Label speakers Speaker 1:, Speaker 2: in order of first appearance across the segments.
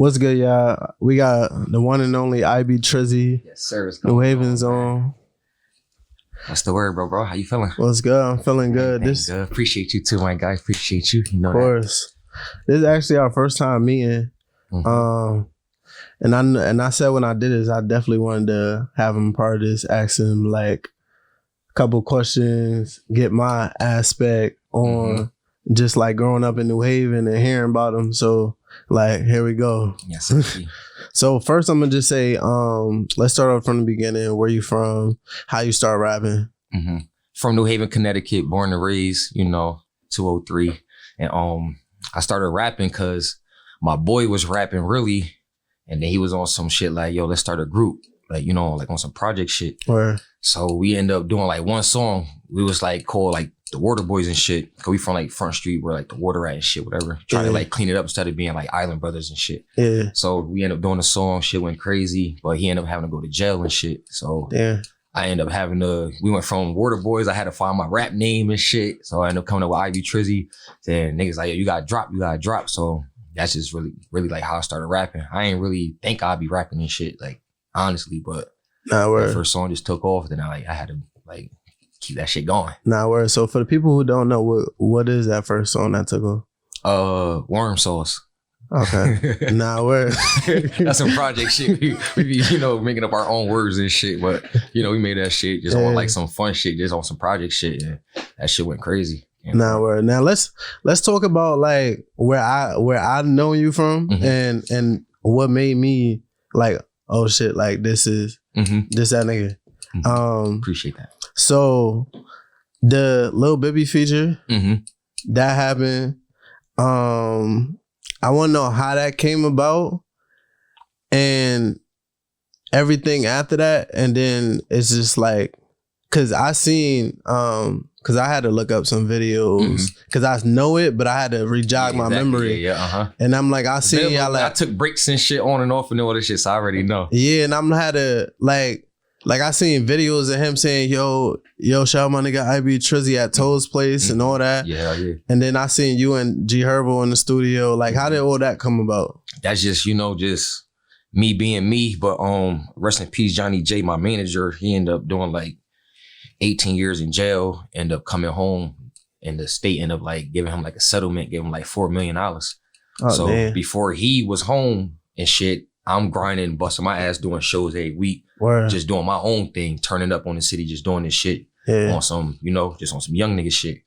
Speaker 1: What's good, y'all? We got the one and only IB Trizzy.
Speaker 2: Yes, sir.
Speaker 1: New Haven's on.
Speaker 2: What's the word, bro? How you feeling?
Speaker 1: What's good? I'm feeling good.
Speaker 2: Good. Appreciate you too, my guy. Appreciate you. You know
Speaker 1: of course. This is actually our first time meeting.
Speaker 2: Mm-hmm.
Speaker 1: And I said when I did this, I definitely wanted to have him part of this, ask him like a couple questions, get my aspect on just like growing up in New Haven and hearing about him. So like, here we go.
Speaker 2: Yes, sir.
Speaker 1: So first I'm gonna just say, let's start off from the beginning. Where you from? How you start rapping?
Speaker 2: Mm-hmm. From New Haven, Connecticut, born and raised, 203. And I started rapping because my boy was rapping really, and then he was on some shit like, yo, let's start a group. Like, like on some project shit.
Speaker 1: Where?
Speaker 2: So we ended up doing like one song. We was like called like the Water Boys and shit. Cause we from like Front Street where like the water at and shit, whatever. Trying to like clean it up instead of being like Island Brothers and shit.
Speaker 1: Yeah.
Speaker 2: So we ended up doing a song, shit went crazy, but he ended up having to go to jail and shit. So I ended up we went from Water Boys, I had to find my rap name and shit. So I ended up coming up with IB Trizzy. Then niggas like, yo, you gotta drop. So that's just really, really like how I started rapping. I ain't really think I'd be rapping and shit, like honestly, but the first song just took off. Then I had to like keep that shit going.
Speaker 1: So for the people who don't know, what is that first song that took off?
Speaker 2: Worm Sauce.
Speaker 1: Okay.
Speaker 2: That's some project shit. We be, making up our own words and shit, but we made that shit just on like some fun shit, just on some project shit, and that shit went crazy.
Speaker 1: Now let's talk about like where I know you from, and what made me like, oh shit, like this is this that nigga.
Speaker 2: Appreciate that.
Speaker 1: So the Lil Bibby feature that happened. I want to know how that came about and everything after that, and then it's just like, cause I seen cause I had to look up some videos cause I know it, but I had to rejog my memory. And I'm like, I seen y'all like,
Speaker 2: I took breaks and shit on and off and all this shit, so I already know.
Speaker 1: Yeah, and I'm had to like I seen videos of him saying, yo, shout out my nigga IB Trizzy at Toe's place and all that.
Speaker 2: Yeah.
Speaker 1: And then I seen you and G Herbo in the studio. Like, how did all that come about?
Speaker 2: That's just, just me being me. But rest in peace, Johnny J, my manager, he ended up doing like 18 years in jail, ended up coming home, and the state ended up like giving him like a settlement, gave him like $4 million. So before he was home and shit, I'm grinding, busting my ass, doing shows every week. Just doing my own thing, turning up on the city, just doing this shit on some, just on some young nigga shit.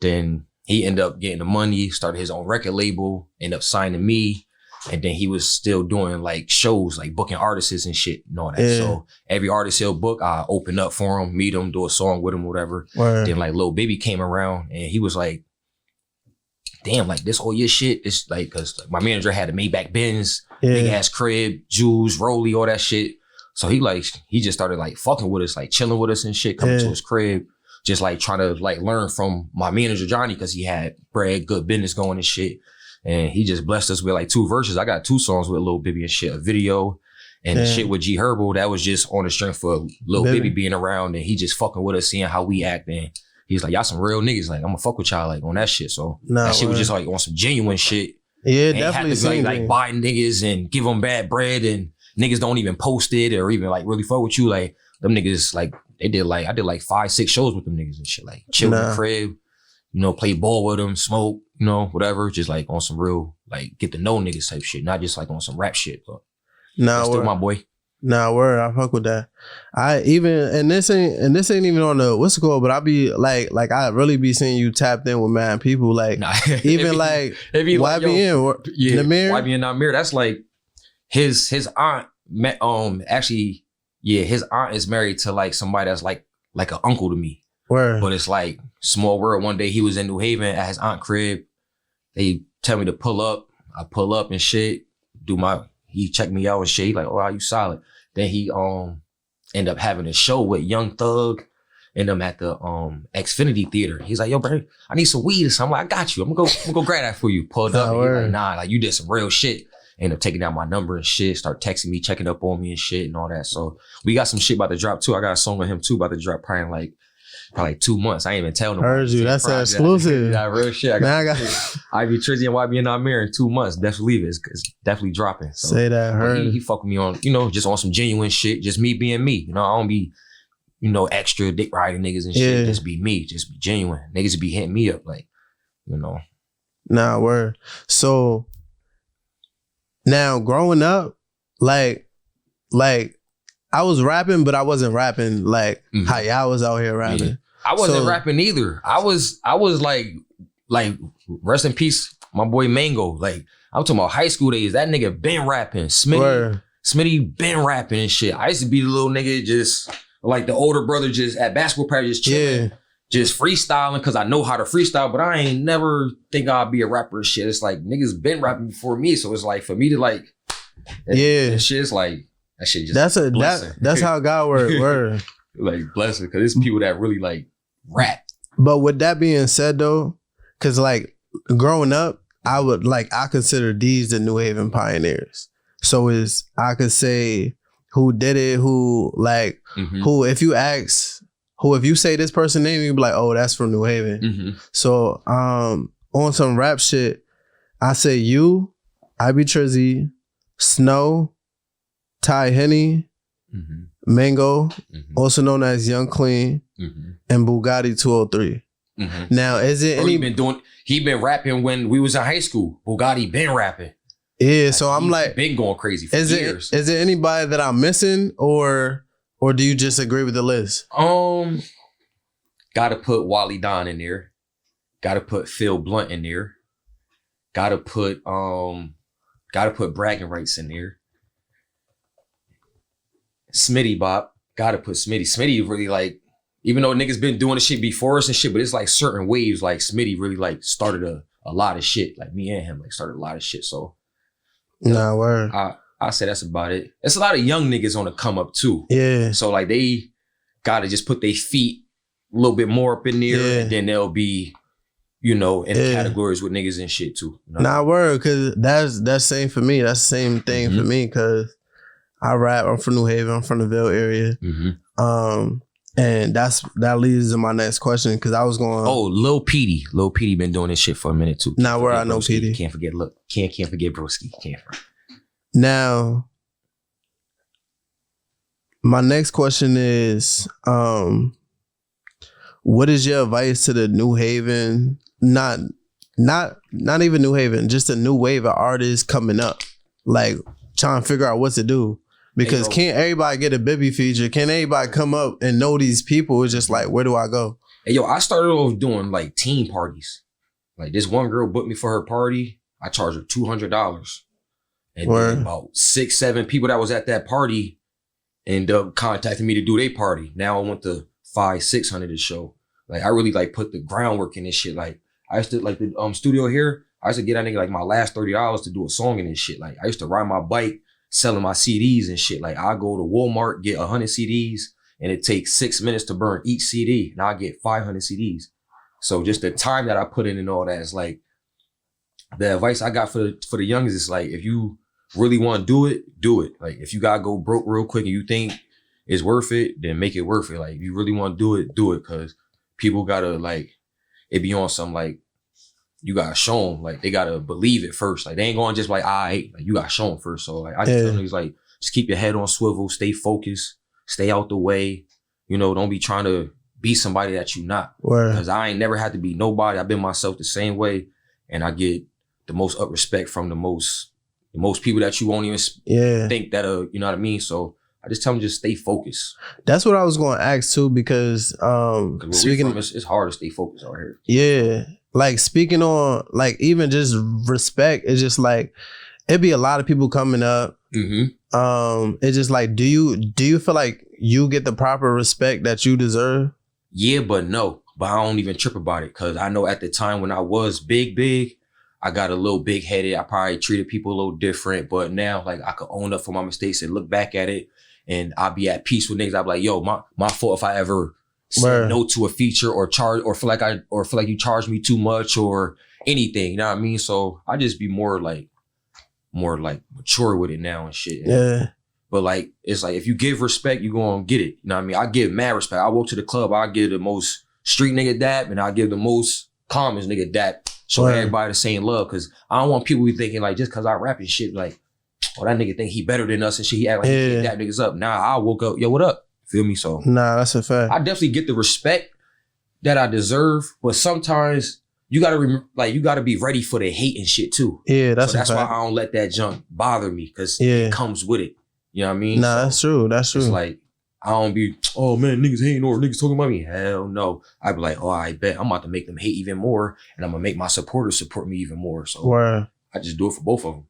Speaker 2: Then he ended up getting the money, started his own record label, ended up signing me. And then he was still doing like shows, like booking artists and shit and all that.
Speaker 1: Yeah.
Speaker 2: So every artist he'll book, I open up for him, meet him, do a song with him, whatever. Then like Lil Baby came around and he was like, damn, like this all your shit. It's like, cause like, my manager had a Maybach Benz, big ass crib, jewels, Rolly, all that shit. So he just started like fucking with us, like chilling with us and shit, coming to his crib, just like trying to like learn from my manager Johnny, cause he had bread, good business going and shit. And he just blessed us with like 2 verses. I got 2 songs with Lil Bibby and shit, a video and the shit with G Herbo. That was just on the strength of Lil Bibby being around and he just fucking with us, seeing how we act. And he's like, y'all some real niggas. Like, I'm gonna fuck with y'all like on that shit. So that shit was just like on some genuine shit.
Speaker 1: Yeah,
Speaker 2: and
Speaker 1: definitely.
Speaker 2: Had to like buy niggas and give them bad bread, and niggas don't even post it or even like really fuck with you. Like them niggas, like I did like 5-6 shows with them niggas and shit. Like chill in the crib, play ball with them, smoke, whatever. Just like on some real, like get to know niggas type shit, not just like on some rap shit. But still my boy.
Speaker 1: Word, I fuck with that. This ain't even on the what's it called, but I be like I really be seeing you tapped in with mad people, like even like YBN,
Speaker 2: YBN Namir. That's like his aunt met actually his aunt is married to like somebody that's like an uncle to me.
Speaker 1: Word.
Speaker 2: But it's like small world. One day he was in New Haven at his aunt crib. They tell me to pull up. I pull up and shit. He checked me out and shit. He like, oh, are you solid? Then he end up having a show with Young Thug and them at the Xfinity Theater. He's like, yo, bro, I need some weed or something. I'm like, I got you. I'm gonna go grab that for you. Pulled up. And he's like, nah, like you did some real shit. End up taking down my number and shit. Start texting me, checking up on me and shit and all that. So we got some shit about to drop too. I got a song with him too about to drop probably in like for like 2 months. I ain't even tell nobody.
Speaker 1: Heard you. That's an exclusive.
Speaker 2: That real shit. I got Ivy Trizzy and YB and Amir in 2 months. Definitely leave it. It's definitely dropping. So,
Speaker 1: say that. Heard
Speaker 2: he fuck with me on, just on some genuine shit. Just me being me. I don't be, extra dick riding niggas and shit. Just be me. Just be genuine. Niggas be hitting me up like,
Speaker 1: Nah, word. So now growing up, like I was rapping, but I wasn't rapping like how y'all was out here rapping. Yeah.
Speaker 2: I wasn't rapping either. I was like rest in peace, my boy Mango. Like I'm talking about high school days. That nigga been rapping. Smitty been rapping and shit. I used to be the little nigga just like the older brother just at basketball practice just chilling. Yeah. Just freestyling because I know how to freestyle, but I ain't never think I'd be a rapper and shit. It's like niggas been rapping before me, so it's like for me to like, that shit's like that shit just
Speaker 1: that's how God work.
Speaker 2: Like blessing because it's people that really like rap.
Speaker 1: But with that being said though, because like growing up, I consider these the New Haven pioneers. So I could say who did it, who if you ask. If you say this person's name, you be like, oh, that's from New Haven. Mm-hmm. So on some rap shit, I say you, Ivy Trizzy, Snow, Ty Henny, Mango, also known as Young Clean, and Bugatti 203. Now, is it
Speaker 2: he been rapping when we was in high school. Bugatti been rapping.
Speaker 1: Yeah, so I'm like
Speaker 2: been going crazy for years.
Speaker 1: Is there anybody that I'm missing or do you just agree with the list?
Speaker 2: Gotta put Wally Don in there. Gotta put Phil Blunt in there. Gotta put Bragging Rights in there. Smitty Bop. Gotta put Smitty. Smitty really like, even though niggas been doing the shit before us and shit, but it's like certain waves, like Smitty really like started a lot of shit. Like me and him like started a lot of shit. So
Speaker 1: nah, word.
Speaker 2: I say that's about it. It's a lot of young niggas on the come up too.
Speaker 1: Yeah.
Speaker 2: So like they gotta just put their feet a little bit more up in there, and then they'll be, in categories with niggas and shit too.
Speaker 1: Nah, word, cause that's same for me. That's the same thing for me, cause I rap. I'm from New Haven. I'm from the Ville area. And that leads to my next question, cause I was going.
Speaker 2: Oh, Lil Petey. Lil Petey been doing this shit for a minute too.
Speaker 1: Nah, where I know Petey.
Speaker 2: Can't forget. Look, can't forget Broski. Can't.
Speaker 1: Now, my next question is, what is your advice to the New Haven, not even New Haven, just a new wave of artists coming up, like trying to figure out what to do? Because can't everybody get a Bibby feature? Can everybody come up and know these people? It's just like, where do I go?
Speaker 2: Hey, I started off doing like teen parties. Like this one girl booked me for her party. I charged her $200. And then about 6-7 people that was at that party ended up contacting me to do their party. Now I went to 500-600 to show. Like I really like put the groundwork in this shit. Like I used to like the studio here. I used to get that nigga like my last $30 to do a song in this shit. Like I used to ride my bike selling my CDs and shit. Like I go to Walmart, get 100 CDs, and it takes 6 minutes to burn each CD, and I get 500 CDs. So just the time that I put in and all that is like the advice I got for the youngest is like, if you really want to do it, do it. Like if you gotta go broke real quick and you think it's worth it, then make it worth it. Like if you really want to do it, do it. Cause people gotta like, it be on some like, you gotta show them, like they gotta believe it first. Like they ain't going just like, like you gotta show them first. So like I just tell niggas like, just keep your head on swivel, stay focused, stay out the way. Don't be trying to be somebody that you not. Cause I ain't never had to be nobody. I've been myself the same way, and I get the most up respect from the most people that you won't even think that you know what I mean. So I just tell them just stay focused. That's
Speaker 1: what I was going to ask too, because
Speaker 2: speaking, it's hard to stay focused out here.
Speaker 1: Yeah, like speaking on like even just respect, it's just like it'd be a lot of people coming up. It's just like, do you feel like you get the proper respect that you deserve?
Speaker 2: Yeah, but no. But I don't even trip about it, because I know at the time when I was big, I got a little big headed. I probably treated people a little different, but now like I could own up for my mistakes and look back at it, and I'll be at peace with niggas. I'll be like, yo, my fault if I ever said no to a feature or charge or feel like you charged me too much or anything. You know what I mean? So I just be more like mature with it now and shit.
Speaker 1: Yeah.
Speaker 2: But like, it's like, if you give respect, you gonna get it. You know what I mean? I give mad respect. I walk to the club, I give the most street nigga dap, and I give the most calmest nigga dap. So everybody the same love. Cause I don't want people be thinking like, just cause I rap and shit, like, oh, that nigga think he better than us and shit. He act like he can't dap niggas up. Nah, I woke up, yo, what up? Feel me? So
Speaker 1: nah, that's a fact.
Speaker 2: I definitely get the respect that I deserve, but sometimes you gotta be ready for the hate and shit too.
Speaker 1: Yeah, that's
Speaker 2: why I don't let that junk bother me, cause it comes with it. You know what I mean?
Speaker 1: Nah, that's true. That's true.
Speaker 2: It's like, I don't be, oh man, niggas hating or niggas talking about me. Hell no. I be like, oh, I bet I'm about to make them hate even more, and I'm gonna make my supporters support me even more. So I just do it for both of them.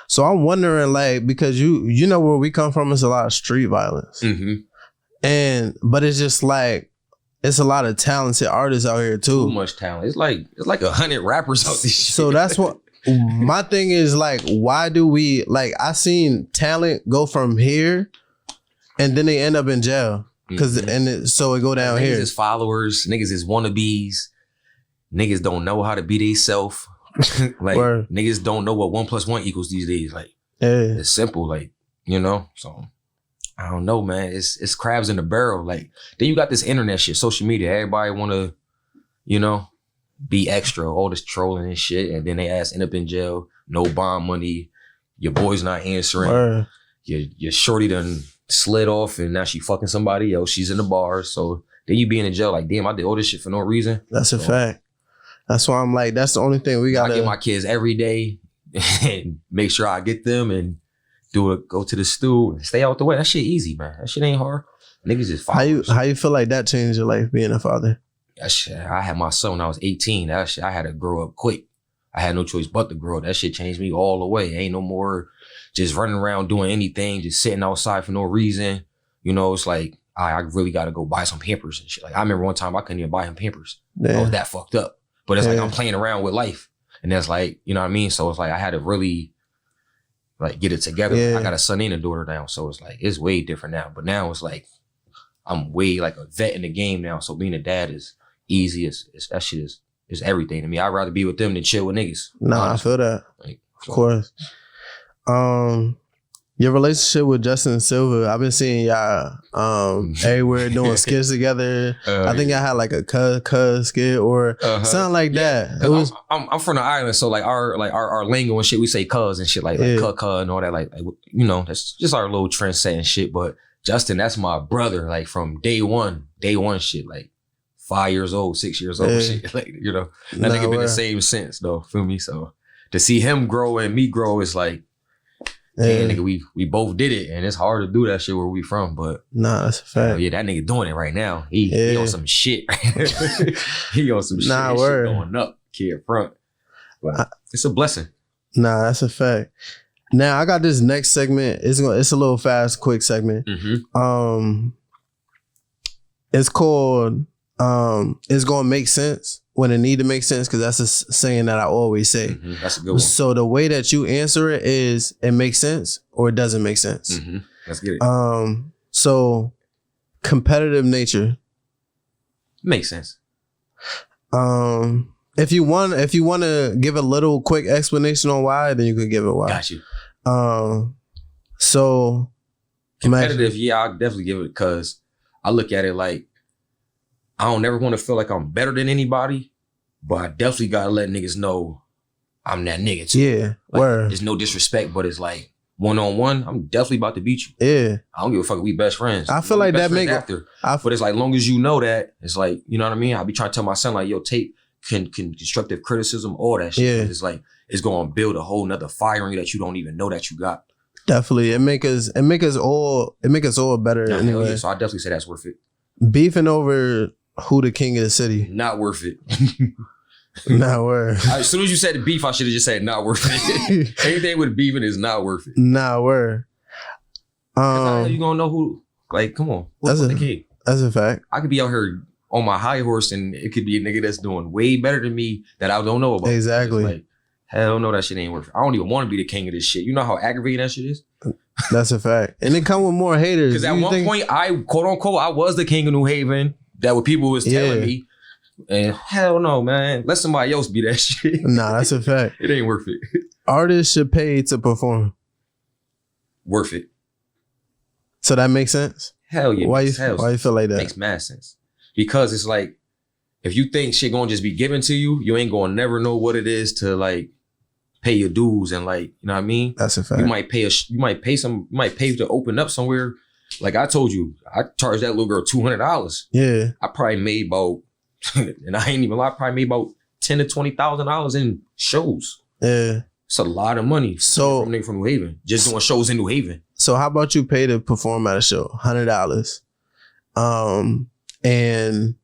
Speaker 1: So I'm wondering, like, because you know where we come from, it's a lot of street violence. But it's just like, it's a lot of talented artists out here too.
Speaker 2: Too much talent. It's like 100 rappers out this shit.
Speaker 1: So that's what my thing is, like, why do we, like, I seen talent go from here and then they end up in jail. So it go down here.
Speaker 2: Niggas is followers, niggas is wannabes, niggas don't know how to be theyself. Like, niggas don't know what 1 + 1 equals these days. Like, it's simple, like, you know? So I don't know, man. It's crabs in the barrel. Like, then you got this internet shit, social media. Everybody wanna, you know, be extra, all this trolling and shit, and then they ass end up in jail, no bond money, your boy's not answering, your shorty done slid off and now she fucking somebody else, she's in the bar, so then you be in the jail like, damn, I did all this shit for no reason.
Speaker 1: That's a fact. That's why I'm like, that's the only thing we gotta...
Speaker 2: I get my kids every day and make sure I get them and go to the stool and stay out the way. That shit easy, man. That shit ain't hard. Niggas just followers.
Speaker 1: How you feel like that changed your life, being a father?
Speaker 2: That shit, I had my son when I was 18. That shit, I had to grow up quick. I had no choice but to grow up. That shit changed me all the way. Ain't no more just running around doing anything, just sitting outside for no reason. You know, it's like, I really got to go buy some Pampers and shit. Like, I remember one time I couldn't even buy him Pampers. I was that fucked up. But it's like, I'm playing around with life. And that's like, you know what I mean? So it's like, I had to really like get it together. I got a son and a daughter now. So it's like, it's way different now. But now it's like, I'm way like a vet in the game now. So being a dad is easy. That shit is everything to me. I'd rather be with them than chill with niggas.
Speaker 1: Nah, honestly. I feel that. Like, of course. Your relationship with Justin Silva, I've been seeing y'all everywhere doing skits together. I think I had like a cuz skit or something like that. It was,
Speaker 2: I'm from the island, so like our lingo and shit, we say cuz and shit like cuh and all that. Like, you know, that's just our little trend setting shit. But Justin, that's my brother, like from day one shit, like 5 years old, 6 years old shit. Like, you know, that nigga been the same since though, feel me? So to see him grow and me grow is like, yeah, nigga, we both did it, and it's hard to do that shit where we from, but
Speaker 1: nah, that's a fact.
Speaker 2: Yeah, that nigga doing it right now. He on some shit. He on some shit. Shit going up, kid front. But it's a blessing.
Speaker 1: Nah, that's a fact. Now I got this next segment. It's a little fast, quick segment. It's called "It's Gonna Make Sense When It Need to Make Sense," because that's a saying that I always say.
Speaker 2: That's a good one.
Speaker 1: So the way that you answer it is, it makes sense or it doesn't make sense.
Speaker 2: Let's get it.
Speaker 1: So competitive nature
Speaker 2: makes sense.
Speaker 1: If you want to give a little quick explanation on why, then you could give it why.
Speaker 2: Got you.
Speaker 1: So
Speaker 2: competitive, yeah, I'll definitely give it, because I look at it like, I don't never want to feel like I'm better than anybody, but I definitely gotta let niggas know I'm that nigga too.
Speaker 1: Yeah,
Speaker 2: like, there's no disrespect, but it's like 1-on-1, I'm definitely about to beat you.
Speaker 1: Yeah,
Speaker 2: I don't give a fuck if we best friends.
Speaker 1: I feel like that make
Speaker 2: after. But it's like, long as you know that, it's like, you know what I mean? I be trying to tell my son like, yo, take constructive criticism, all that shit. Yeah. It's like, it's gonna build a whole nother fire in you that you don't even know that you got.
Speaker 1: Definitely, it make us all better.
Speaker 2: Yeah,
Speaker 1: anyway.
Speaker 2: Yeah. So I definitely say that's worth it.
Speaker 1: Beefing over who the king of the city,
Speaker 2: not worth it.
Speaker 1: Not worth it.
Speaker 2: As soon as you said the beef, I should have just said not worth it. Anything with beefing is not worth it.
Speaker 1: Not worth.
Speaker 2: How you gonna know who? Like, come on, what's the king?
Speaker 1: That's a fact.
Speaker 2: I could be out here on my high horse, and it could be a nigga that's doing way better than me that I don't know about.
Speaker 1: Exactly.
Speaker 2: Like, hell no, that shit ain't worth it. I don't even want to be the king of this shit. You know how aggravating that shit is?
Speaker 1: That's a fact. And it come with more haters.
Speaker 2: Because at one point, I, quote unquote, I was the king of New Haven. That what people was telling me. And hell no, man. Let somebody else be that shit.
Speaker 1: Nah, that's a fact.
Speaker 2: It ain't worth it.
Speaker 1: Artists should pay to perform.
Speaker 2: Worth it.
Speaker 1: So that makes sense?
Speaker 2: Hell yeah.
Speaker 1: Why you feel like that?
Speaker 2: Makes mad sense. Because it's like, if you think shit gonna just be given to you, you ain't gonna never know what it is to like pay your dues and like, you know what I mean?
Speaker 1: That's a fact.
Speaker 2: You might pay to open up somewhere. Like I told you, I charged that little girl $200.
Speaker 1: Yeah.
Speaker 2: I probably made about, and I ain't even lie, I probably made about $10,000 to $20,000 in shows.
Speaker 1: Yeah.
Speaker 2: It's a lot of money.
Speaker 1: So
Speaker 2: from New Haven, just doing shows in New Haven.
Speaker 1: So how about you pay to perform at a show? $100. And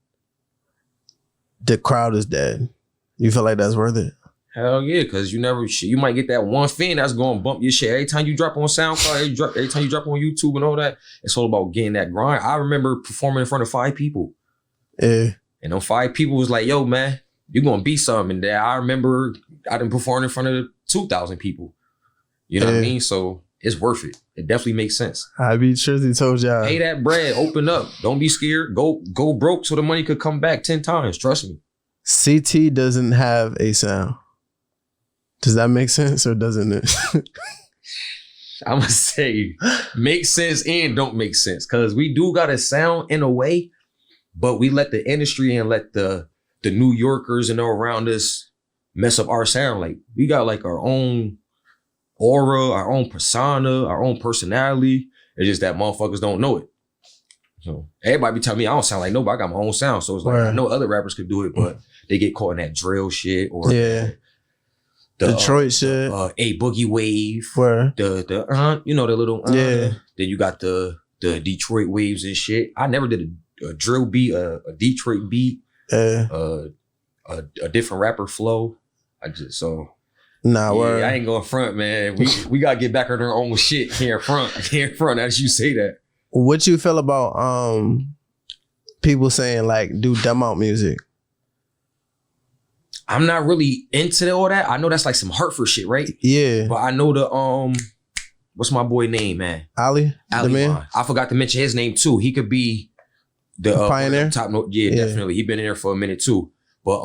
Speaker 1: the crowd is dead. You feel like that's worth it?
Speaker 2: Hell yeah, because you might get that one fan that's going to bump your shit. Every time you drop on SoundCloud, every time you drop on YouTube and all that, it's all about getting that grind. I remember performing in front of 5 people.
Speaker 1: Yeah.
Speaker 2: And them 5 people was like, yo, man, you're going to be something. And then I remember I done performed in front of 2,000 people. You know what I mean? So it's worth it. It definitely makes sense.
Speaker 1: I be Trizzy told y'all.
Speaker 2: Pay that bread. Open up. Don't be scared. Go broke so the money could come back 10 times. Trust me.
Speaker 1: CT doesn't have a sound. Does that make sense or doesn't it?
Speaker 2: I'm going to say make sense and don't make sense. Because we do got a sound in a way, but we let the industry and let the New Yorkers and around us mess up our sound. Like we got like our own aura, our own persona, our own personality. It's just that motherfuckers don't know it. So everybody be telling me I don't sound like nobody. I got my own sound. So it's like, I know other rappers could do it, but they get caught in that drill shit or the
Speaker 1: Detroit shit.
Speaker 2: A Boogie Wave.
Speaker 1: Where?
Speaker 2: The you know, the little
Speaker 1: yeah.
Speaker 2: Then you got the Detroit waves and shit. I never did a drill beat, a Detroit beat, a different rapper flow. I ain't going front, man. We gotta get back on our own shit. Can't front as you say that.
Speaker 1: What you feel about people saying like do dumb out music?
Speaker 2: I'm not really into all that. I know that's like some Hartford shit, right? Yeah. But I know the what's my boy name, man? Ali the man. I forgot to mention his name too. He could be the pioneer. Top note. Yeah, definitely. He been in there for a minute too. But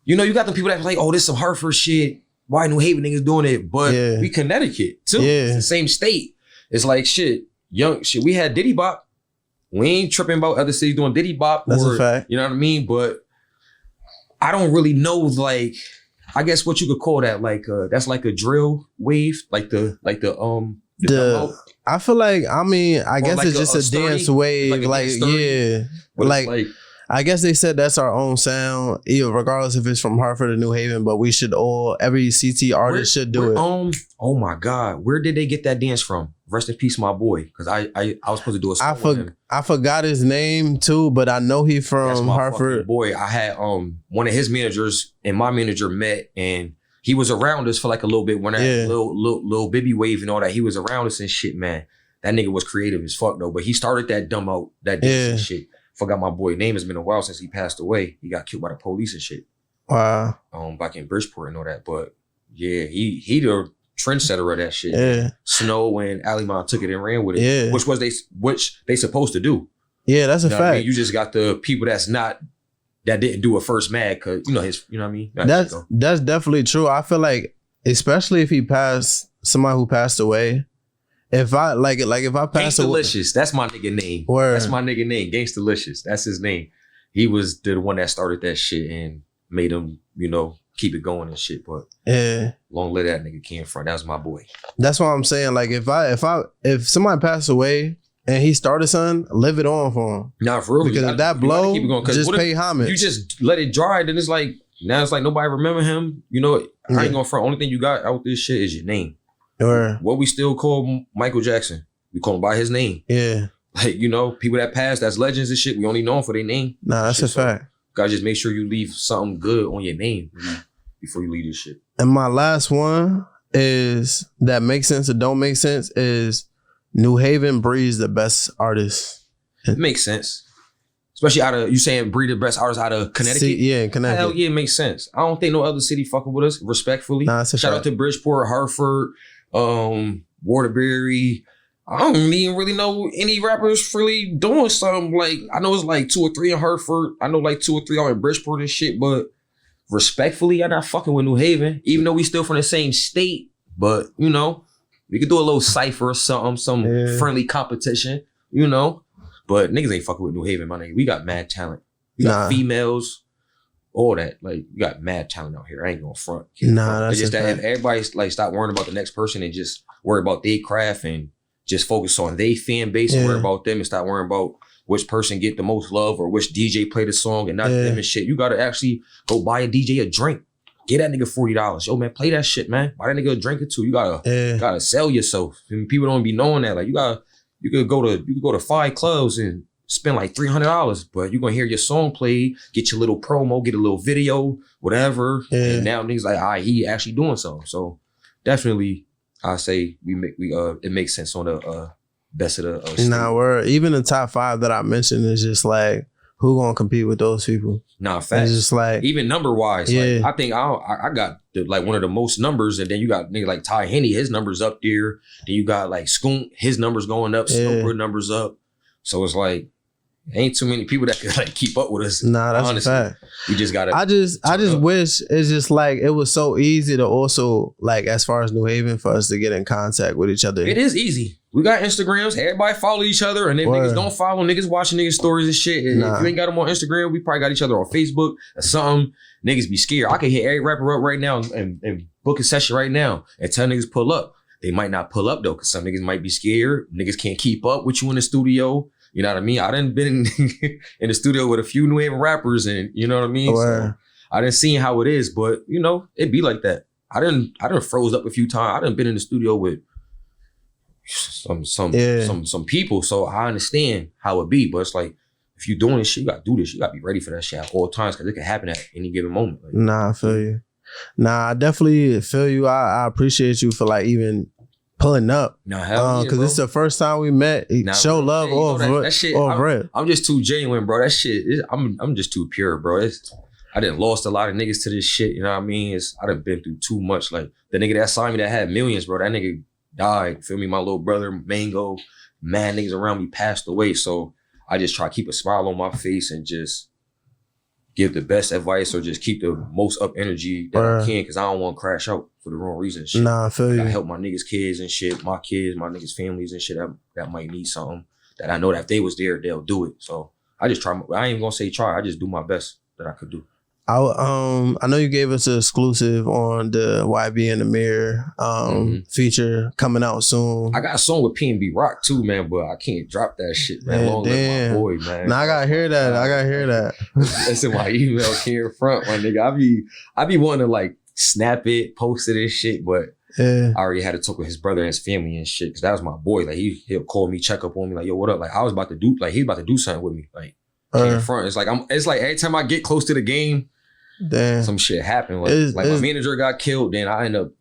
Speaker 2: you know, you got the people that's like, oh, this some Hartford shit. Why New Haven niggas doing it? But we Connecticut too. Yeah. It's the same state. It's like shit. Young shit. We had Diddy Bop. We ain't tripping about other cities doing Diddy Bop.
Speaker 1: That's a fact.
Speaker 2: You know what I mean? But I don't really know, like, I guess what you could call that, like, that's like a drill wave, like the
Speaker 1: I feel like, I mean, I guess like it's just a dance wave, like yeah, like I guess they said that's our own sound, regardless if it's from Hartford or New Haven, but we should every CT artist should do it.
Speaker 2: Oh my God, where did they get that dance from? Rest in peace, my boy, because I was supposed to do a song with him.
Speaker 1: I forgot his name too, but I know he from Hartford.
Speaker 2: Boy, I had one of his managers and my manager met, and he was around us for like a little bit when I had little Bibby wave and all that. He was around us and shit, man. That nigga was creative as fuck though, but he started that dumb out that dance and shit. Forgot my boy name. It's been a while since he passed away. He got killed by the police and shit. Wow. Back in Bridgeport and all that. But yeah, he the trendsetter of that shit. Yeah. Snow and Alimon took it and ran with it. Yeah. Which they supposed to do.
Speaker 1: Yeah, that's a fact. I
Speaker 2: mean? You just got the people that didn't do it first mad because you know what I mean?
Speaker 1: That's definitely true. I feel like, especially if he passed somebody who passed away. If I if I pass away,
Speaker 2: Gangstalicious, that's my nigga name. Word. That's my nigga name, Gangstalicious. That's his name. He was the one that started that shit and made him, you know, keep it going and shit. But long live that nigga Ken Front. That was my boy.
Speaker 1: That's what I'm saying. Like if somebody passed away and he started something, live it on for him.
Speaker 2: Nah, for real.
Speaker 1: Because if that blow, keep it going. Just pay homage.
Speaker 2: You just let it dry, then it's like now it's like nobody remember him. You know, I ain't gonna front. Only thing you got out this shit is your name. What we still call Michael Jackson. We call him by his name. Yeah. Like, you know, people that passed, that's legends and shit. We only know them for their name.
Speaker 1: Nah, that's a fact.
Speaker 2: Gotta just make sure you leave something good on your name before you leave this shit.
Speaker 1: And my last one is that makes sense or don't make sense is New Haven breeds the best artists.
Speaker 2: It makes sense. Especially out of, you saying breed the best artists out of Connecticut?
Speaker 1: Yeah, Connecticut.
Speaker 2: Hell yeah, it makes sense. I don't think no other city fucking with us, respectfully.
Speaker 1: Nah, that's a
Speaker 2: Shout out to Bridgeport, Hartford, Waterbury. I don't even really know any rappers really doing something. Like, I know it's like 2 or 3 in Hartford. I know like 2 or 3 out in Bridgeport and shit, but respectfully, I'm not fucking with New Haven, even though we still from the same state. But, you know, We could do a little cypher or something, some friendly competition, you know. But niggas ain't fucking with New Haven, my nigga. We got mad talent. We got females, all that. Like, we got mad talent out here. I ain't gonna front.
Speaker 1: That's
Speaker 2: just that if everybody's like stop worrying about the next person and just worry about their craft and just focus on their fan base and worry about them and stop worrying about which person get the most love or which DJ play the song and not them and shit. You gotta actually go buy a DJ a drink. Get that nigga $40. Yo, man, play that shit, man. Buy that nigga a drink or two. You gotta sell yourself. I mean, people don't be knowing that. Like, you could go to 5 clubs and spend like $300, but you're gonna hear your song played, get your little promo, get a little video, whatever. And now niggas like, all right, he actually doing something. So definitely, I say it makes sense on the best of the.
Speaker 1: We're even the top 5 that I mentioned is just like, who gonna compete with those people?
Speaker 2: Facts.
Speaker 1: It's just like,
Speaker 2: even number wise, like, I think I got like one of the most numbers, and then you got nigga like Ty Henney, his numbers up there. Then you got like Scoont, his numbers going up, Snowbird numbers up. So it's like, ain't too many people that could like keep up with us.
Speaker 1: That's honestly. A fact.
Speaker 2: We just gotta.
Speaker 1: I just wish it's just like it was so easy to also like as far as New Haven for us to get in contact with each other.
Speaker 2: It is easy. We got Instagrams. Everybody follow each other, and if niggas don't follow, niggas watching niggas stories and shit. If you ain't got them on Instagram, we probably got each other on Facebook or something. Niggas be scared. I can hit every rapper up right now and book a session right now and tell niggas pull up. They might not pull up though, because some niggas might be scared. Niggas can't keep up with you in the studio. You know what I mean? I done been in the studio with a few New Haven rappers, and you know what I mean? So I done seen how it is, but you know, it be like that. I done froze up a few times. I done been in the studio with some people, so I understand how it be. But it's like, if you doing this shit, you gotta do this. You gotta be ready for that shit at all times, because it can happen at any given moment. Like,
Speaker 1: I feel you. I definitely feel you. I appreciate you for like even pulling up. Because it's the first time we met. Show love that shit. I'm just too genuine, bro. That shit, I'm just too pure, bro. I done lost a lot of niggas to this shit. You know what I mean? I done been through too much. Like, the nigga that signed me that had millions, bro. That nigga died. Feel me? My little brother, Mango, mad niggas around me passed away. So I just try to keep a smile on my face and just give the best advice or just keep the most up energy that I can, because I don't want to crash out for the wrong reasons. I feel you.
Speaker 2: I help my niggas' kids and shit, my kids, my niggas' families and shit that might need something that I know that if they was there, they'll do it. So I just try. I ain't even gonna say try. I just do my best that I could do.
Speaker 1: I know you gave us an exclusive on the YB in the Mirror feature coming out soon.
Speaker 2: I got a song with P&B Rock too, man, but I can't drop that shit, man. Long live my boy, man.
Speaker 1: I gotta hear that.
Speaker 2: That's in my email here in front, my nigga. I be wanting to like snap it, post it and shit, but I already had to talk with his brother and his family and shit, because that was my boy. Like, he'll call me, check up on me, like, yo, what up? Like, I was about to do, like, he's about to do something with me, like, in front. It's like every time I get close to the game, some shit happened. Like my manager got killed, then I end up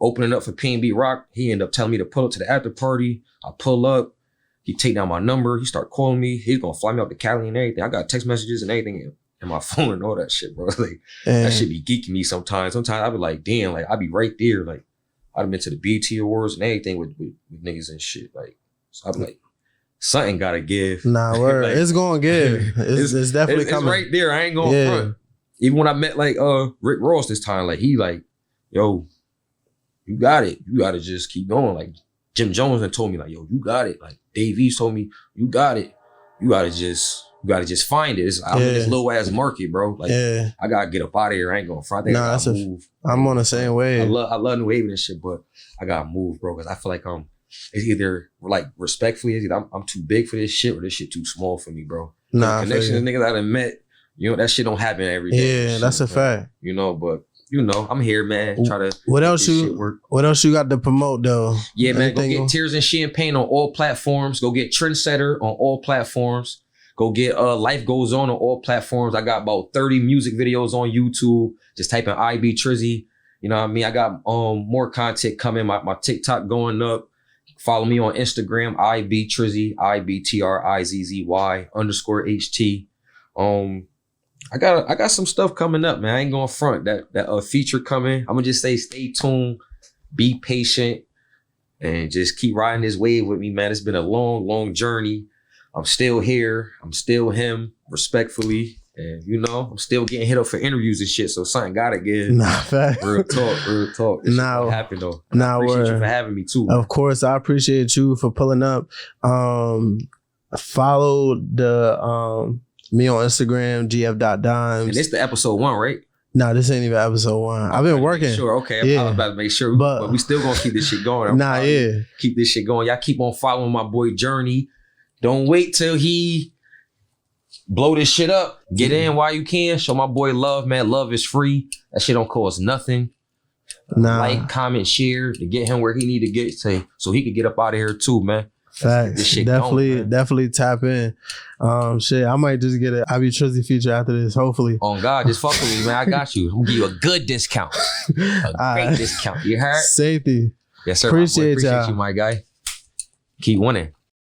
Speaker 2: opening up for P&B Rock. He ended up telling me to pull up to the after party. I pull up, he take down my number, he start calling me, he's gonna fly me out to Cali and everything. I got text messages and everything in my phone and all that shit, bro. Like, that shit be geeking me sometimes. Sometimes I be like, damn, like, I be right there. Like, I've been to the BT Awards and everything with niggas and shit. Like, so I be like, something gotta give.
Speaker 1: Word. Like, it's gonna give. It's definitely coming.
Speaker 2: It's right there. I ain't going front. Even when I met like Rick Ross this time, like, he like, yo, you got it. You gotta just keep going. Like, Jim Jones had told me, like, yo, you got it. Like, Dave East told me, you got it. You gotta just find it. I'm in this low ass market, bro. Like, I gotta get up out of here. I ain't going front. I gotta move.
Speaker 1: I'm on the same way.
Speaker 2: I love New Haven and shit, but I gotta move, bro, because I feel like it's either like respectfully, it's either I'm too big for this shit or this shit too small for me, bro. Connections to niggas I done met, you know, that shit don't happen every day.
Speaker 1: Yeah, that's a fact.
Speaker 2: You know, but you know, I'm here, man. Try to
Speaker 1: what else you got to promote though?
Speaker 2: Yeah, man. Go get Tears and Champagne on all platforms. Go get Trendsetter on all platforms. Go get Life Goes On all platforms. I got about 30 music videos on YouTube. Just type in IB Trizzy. You know what I mean? I got more content coming. My TikTok going up. Follow me on Instagram, IB Trizzy, IBTRIZZY_HT. I got some stuff coming up, man. I ain't going front. That feature coming. I'm gonna just say stay tuned, be patient, and just keep riding this wave with me, man. It's been a long, long journey. I'm still here. I'm still him, respectfully. And you know, I'm still getting hit up for interviews and shit, so something gotta give.
Speaker 1: Nah, fact.
Speaker 2: Real talk. This shit gonna happen though. I appreciate you for having me too.
Speaker 1: Of course, I appreciate you for pulling up. Follow the me on Instagram, gf.dimes.
Speaker 2: And this the episode 1, right?
Speaker 1: No, this ain't even episode 1. I've been working.
Speaker 2: Sure, okay. I'm about to make sure, but we still gonna keep this shit going. Keep this shit going. Y'all keep on following my boy Journey. Don't wait till he blow this shit up. Get in while you can. Show my boy love, man. Love is free. That shit don't cost nothing. Like, comment, share to get him where he need to get to, so he could get up out of here too, man.
Speaker 1: Facts. Definitely tap in. Shit, I might just get I be Trizzy feature after this, hopefully.
Speaker 2: On God, just fuck with me, man. I got you. I'm gonna give you a good discount. A great discount. You heard?
Speaker 1: Safety.
Speaker 2: Yes, sir.
Speaker 1: Appreciate
Speaker 2: you, my guy. Keep winning.